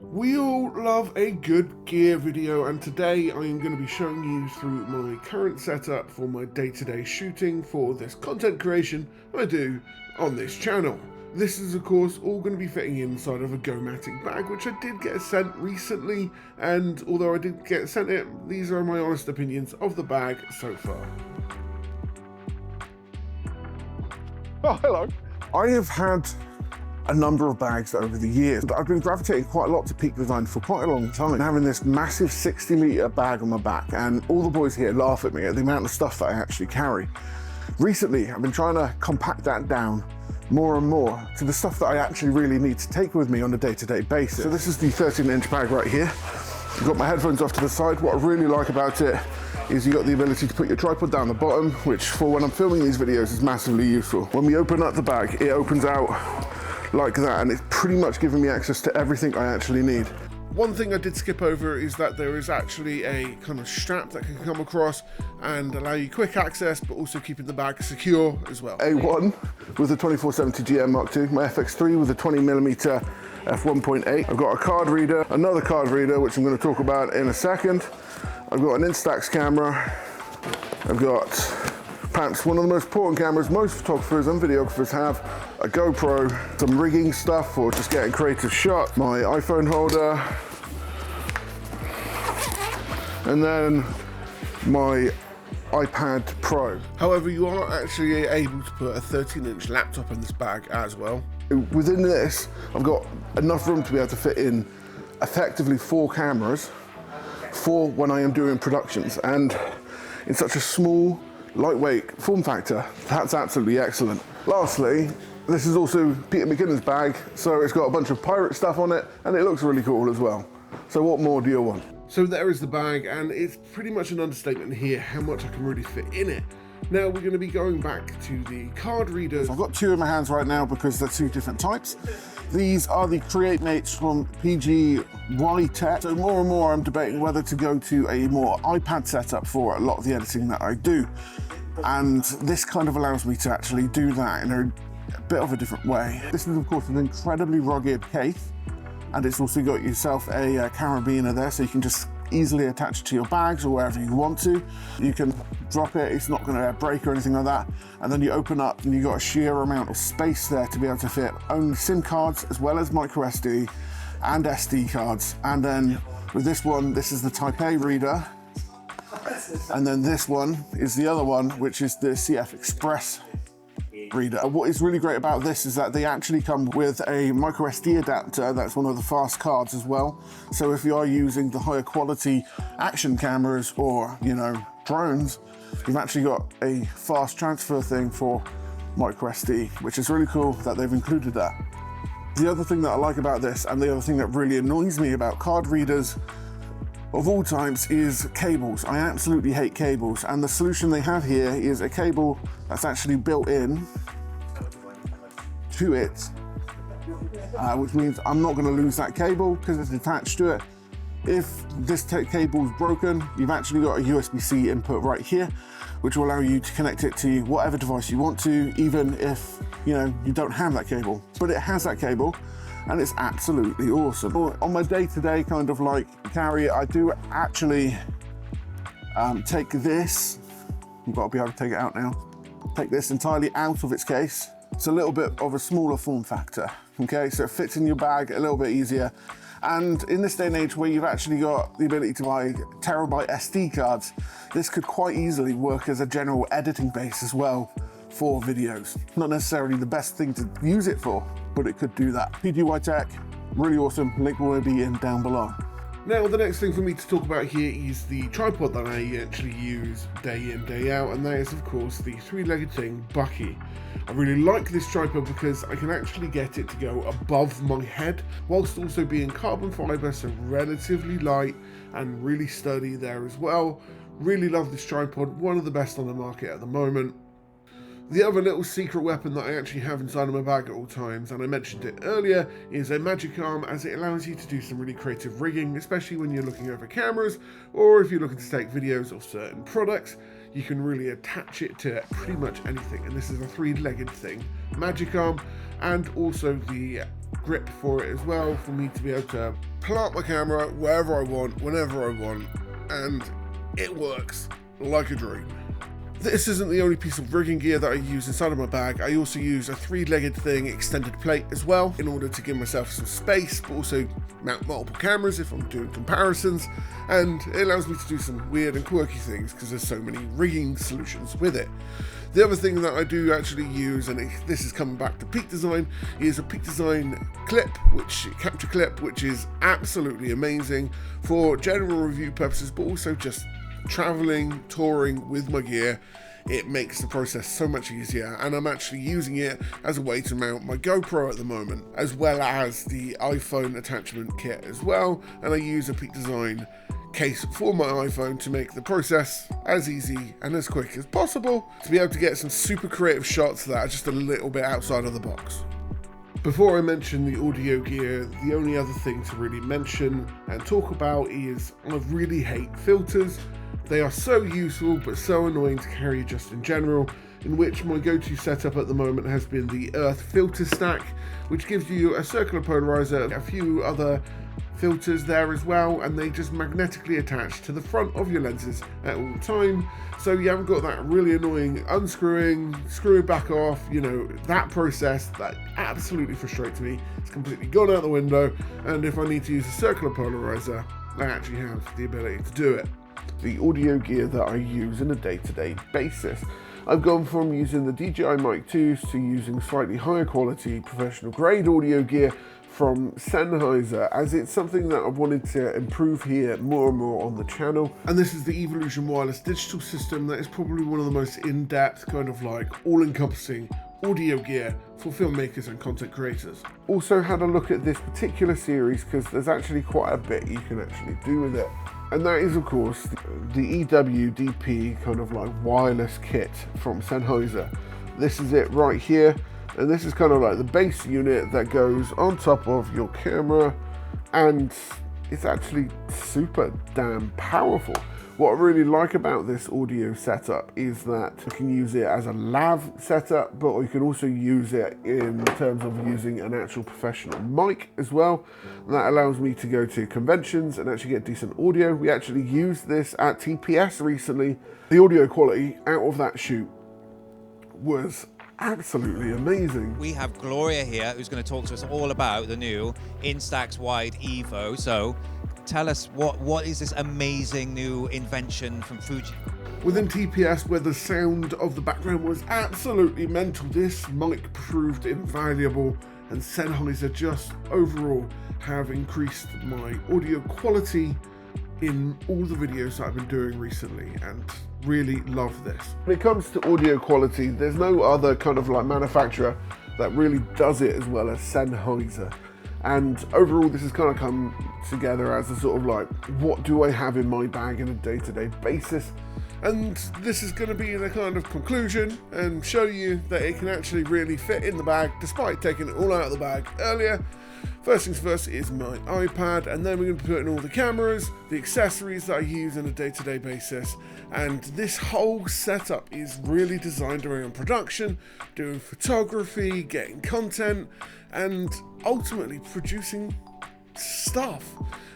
We all love a good gear video, and today I am going to be showing you through my current setup for my day-to-day shooting for this content creation I do on this channel. This is of course all going to be fitting inside of a Gomatic bag, which I did get sent recently, and although I did get sent it, these are my honest opinions of the bag so far. Oh, hello. I have had a number of bags over the years. I've been gravitating quite a lot to Peak Design for quite a long time, and having this massive 60-litre bag on my back, and all the boys here laugh at me at the amount of stuff that I actually carry. Recently, I've been trying to compact that down more and more to the stuff that I actually really need to take with me on a day-to-day basis. So this is the 13-inch bag right here. I've got my headphones off to the side. What I really like about it is you got the ability to put your tripod down the bottom, which for when I'm filming these videos is massively useful. When we open up the bag, it opens out like that, and it's pretty much giving me access to everything I actually need. One thing I did skip over is that there is actually a kind of strap that can come across and allow you quick access, but also keeping the bag secure as well. A1 with a 2470 GM Mark II, my FX3 with a 20mm f1.8. I've got a card reader, another card reader, which I'm going to talk about in a second. I've got an Instax camera. I've got perhaps one of the most important cameras most photographers and videographers have, a GoPro, some rigging stuff for just getting creative shots, my iPhone holder, and then my iPad Pro. However, you are actually able to put a 13-inch laptop in this bag as well. Within this, I've got enough room to be able to fit in effectively 4 cameras for when I am doing productions, and in such a small, lightweight form factor, that's absolutely excellent. Lastly, this is also Peter McKinnon's bag, so it's got a bunch of pirate stuff on it, and it looks really cool as well. So what more do you want? So there is the bag, and it's pretty much an understatement here how much I can really fit in it. Now we're going to be going back to the card readers. I've got 2 in my hands right now because they're 2 different types. These are the Create Mates from PGYtech. So more and more I'm debating whether to go to a more iPad setup for a lot of the editing that I do. And this kind of allows me to actually do that in a bit of a different way. This is of course an incredibly rugged case, and it's also got yourself a carabiner there, so you can just easily attach it to your bags or wherever you want to. You can drop it, it's not going to break or anything like that, and then you open up and you've got a sheer amount of space there to be able to fit only SIM cards as well as micro SD and SD cards. And then with this one, this is the Type A reader, and then this one is the other one, which is the CF Express reader. What is really great about this is that they actually come with a micro SD adapter. That's one of the fast cards as well. So if you are using the higher quality action cameras or, you know, drones, you've actually got a fast transfer thing for micro SD, which is really cool that they've included that. The other thing that I like about this, and the other thing that really annoys me about card readers of all types, is cables. I absolutely hate cables, and the solution they have here is a cable that's actually built in to it, which means I'm not going to lose that cable because it's attached to it. If this cable is broken, you've actually got a USB-C input right here, which will allow you to connect it to whatever device you want to, even if you don't have that cable. But it has that cable, and it's absolutely awesome. On my day-to-day kind of like carry, I do actually take this, you've got to be able to take it out now, take this entirely out of its case. It's a little bit of a smaller form factor, okay? So it fits in your bag a little bit easier. And in this day and age where you've actually got the ability to buy terabyte SD cards, this could quite easily work as a general editing base as well for videos. Not necessarily the best thing to use it for, but it could do that. PGYtech, really awesome. Link will be in down below. Now the next thing for me to talk about here is the tripod that I actually use day in, day out, and that is of course the 3-legged thing, Bucky. I really like this tripod because I can actually get it to go above my head whilst also being carbon fibre, so relatively light and really sturdy there as well. Really love this tripod, one of the best on the market at the moment. The other little secret weapon that I actually have inside of my bag at all times, and I mentioned it earlier, is a magic arm, as it allows you to do some really creative rigging, especially when you're looking over cameras or if you're looking to take videos of certain products. you can really attach it to pretty much anything. And this is a 3-legged thing, magic arm, and also the grip for it as well, for me to be able to plant my camera wherever I want, whenever I want, and it works like a dream. This isn't the only piece of rigging gear that I use inside of my bag. I also use a 3-legged thing, extended plate as well, in order to give myself some space, but also mount multiple cameras if I'm doing comparisons, and it allows me to do some weird and quirky things because there's so many rigging solutions with it. The other thing that I do actually use, and this is coming back to Peak Design, is a Peak Design capture clip, which is absolutely amazing for general review purposes, but also just traveling, touring with my gear. It makes the process so much easier, and I'm actually using it as a way to mount my GoPro at the moment, as well as the iPhone attachment kit as well, and I use a Peak Design case for my iPhone to make the process as easy and as quick as possible to be able to get some super creative shots that are just a little bit outside of the box. Before I mention the audio gear, the only other thing to really mention and talk about is I really hate filters. They are so useful but so annoying to carry just in general, in which my go-to setup at the moment has been the Urth filter stack, which gives you a circular polarizer, a few other filters there as well, and they just magnetically attach to the front of your lenses at all time, so you haven't got that really annoying unscrewing, screw it back off, you know, that process that absolutely frustrates me. It's completely gone out the window, and if I need to use a circular polarizer, I actually have the ability to do it. The audio gear that I use on a day-to-day basis, I've gone from using the DJI Mic 2s to using slightly higher quality professional grade audio gear from Sennheiser, as it's something that I've wanted to improve here more and more on the channel. And this is the Evolution wireless digital system that is probably one of the most in-depth, kind of like all-encompassing audio gear for filmmakers and content creators. Also had a look at this particular series because there's actually quite a bit you can actually do with it. And that is, of course, the EWDP kind of like wireless kit from Sennheiser. This is it right here. And this is kind of like the base unit that goes on top of your camera, and it's actually super damn powerful. What I really like about this audio setup is that you can use it as a lav setup, but you can also use it in terms of using an actual professional mic as well. And that allows me to go to conventions and actually get decent audio. We actually used this at TPS recently. The audio quality out of that shoot was absolutely amazing. We have Gloria here who's going to talk to us all about the new Instax Wide Evo. So tell us, what is this amazing new invention from Fuji? Within TPS, where the sound of the background was absolutely mental, this mic proved invaluable, and Sennheiser just overall have increased my audio quality in all the videos that I've been doing recently, and really love this. When it comes to audio quality, there's no other kind of like manufacturer that really does it as well as Sennheiser. And overall, this has kind of come together as a sort of like, what do I have in my bag on a day-to-day basis? And this is going to be the kind of conclusion and show you that it can actually really fit in the bag despite taking it all out of the bag earlier. First things first is my iPad, and then we're going to put in all the cameras, the accessories that I use on a day-to-day basis, and this whole setup is really designed around production, doing photography, getting content, and ultimately producing stuff.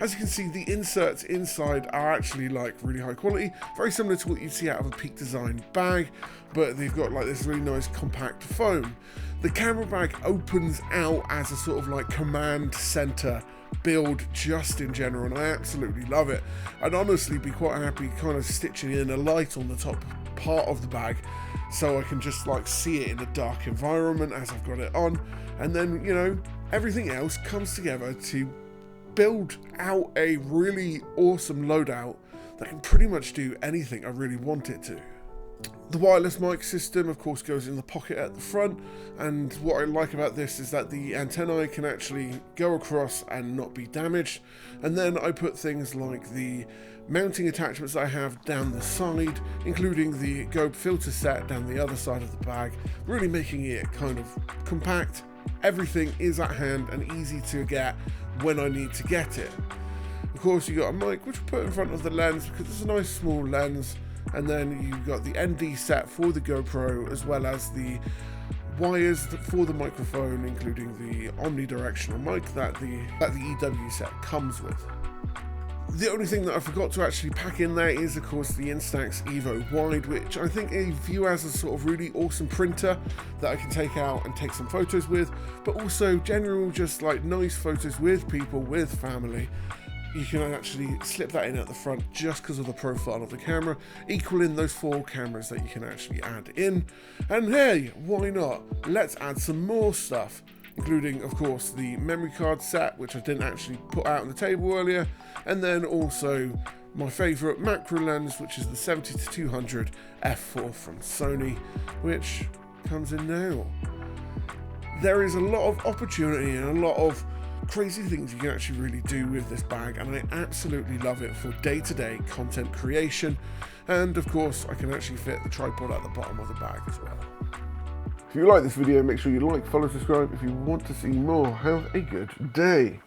As you can see, the inserts inside are actually like really high quality, very similar to what you'd see out of a Peak Design bag, but they've got like this really nice compact foam. The camera bag opens out as a sort of like command center build just in general, and I absolutely love it. I'd honestly be quite happy kind of stitching in a light on the top part of the bag so I can just like see it in a dark environment as I've got it on, and then, you know, everything else comes together to build out a really awesome loadout that can pretty much do anything I really want it to. The wireless mic system, of course, goes in the pocket at the front, and what I like about this is that the antennae can actually go across and not be damaged. And then I put things like the mounting attachments I have down the side, including the Gobe filter set down the other side of the bag, really making it kind of compact. Everything is at hand and easy to get when I need to get it. Of course, you got a mic which we put in front of the lens because it's a nice small lens, and then you've got the ND set for the GoPro, as well as the wires for the microphone, including the omnidirectional mic that the EW set comes with. The only thing that I forgot to actually pack in there is, of course, the Instax Evo Wide, which I think I view as a sort of really awesome printer that I can take out and take some photos with, but also general just like nice photos with people, with family. You can actually slip that in at the front just because of the profile of the camera, equaling those 4 cameras that you can actually add in. And hey, why not? Let's add some more stuff, including, of course, the memory card set, which I didn't actually put out on the table earlier, and then also my favourite macro lens, which is the 70-200 f4 from Sony, which comes in now. There is a lot of opportunity and a lot of crazy things you can actually really do with this bag, and I absolutely love it for day-to-day content creation. And of course, I can actually fit the tripod at the bottom of the bag as well. If you like this video, make sure you like, follow, subscribe if you want to see more. Have a good day.